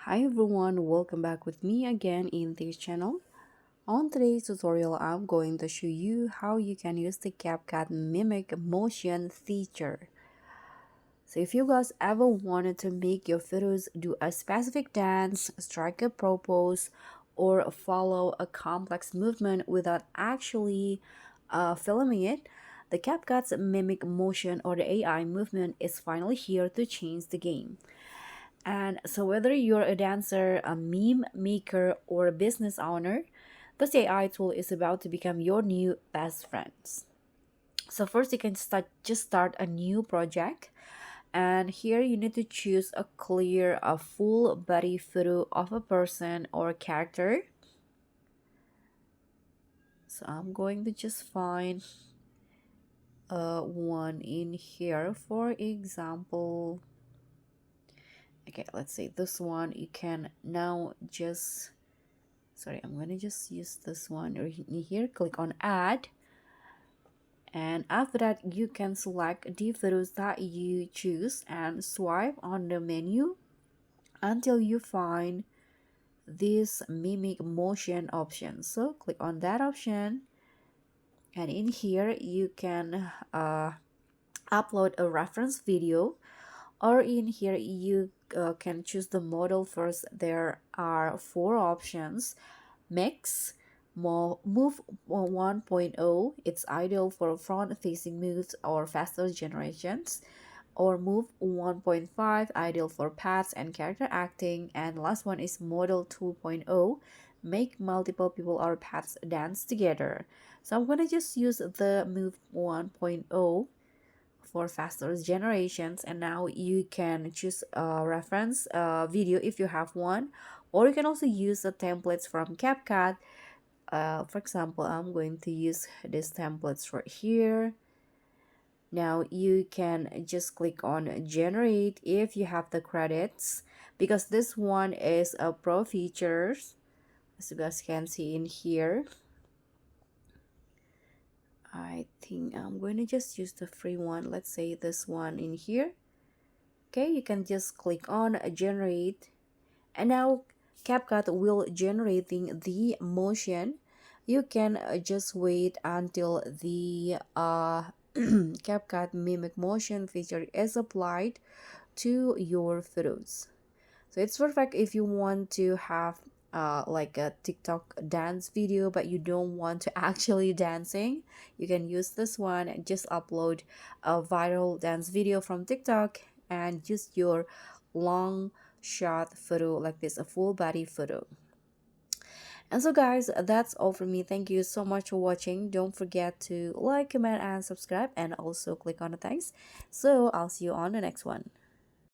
Hi everyone, welcome back with me again in this channel. On today's tutorial, I'm going to show you how you can use the CapCut mimic motion feature. So if you guys ever wanted to make your photos do a specific dance, strike a pose, or follow a complex movement without actually filming it, the CapCut's mimic motion or the AI movement is finally here to change the game. And so, whether you're a dancer, a meme maker, or a business owner, this AI tool is about to become your new best friends. So, first, you can start a new project, and here you need to choose a full body photo of a person or character. So, I'm going to just find one in here, for example. Okay, let's say this one. You can now just sorry, I'm gonna just use this one or here, click on add, and after that you can select the photos that you choose and swipe on the menu until you find this mimic motion option. So click on that option, and in here you can upload a reference video, or in here you can choose the model first. There are four options: mix, move 1.0, it's ideal for front facing moves or faster generations, or move 1.5, ideal for paths and character acting, and last one is model 2.0, make multiple people or paths dance together. So I'm gonna just use the move 1.0 for faster generations, and now you can choose a reference video if you have one, or you can also use the templates from CapCut. For example, I'm going to use these templates right here. Now you can just click on generate if you have the credits, because this one is a pro features, as you guys can see in here. I think I'm going to just use the free one. Let's say this one in here. Okay, you can just click on generate, and now CapCut will generating the motion. You can just wait until the CapCut mimic motion feature is applied to your photos. So it's perfect if you want to have like a TikTok dance video but you don't want to actually dancing. You can use this one and just upload a viral dance video from TikTok and use your long shot photo like this, a full body photo. And so guys, that's all for me. Thank you so much for watching. Don't forget to like, comment, and subscribe, and also click on the thanks. So I'll see you on the next one.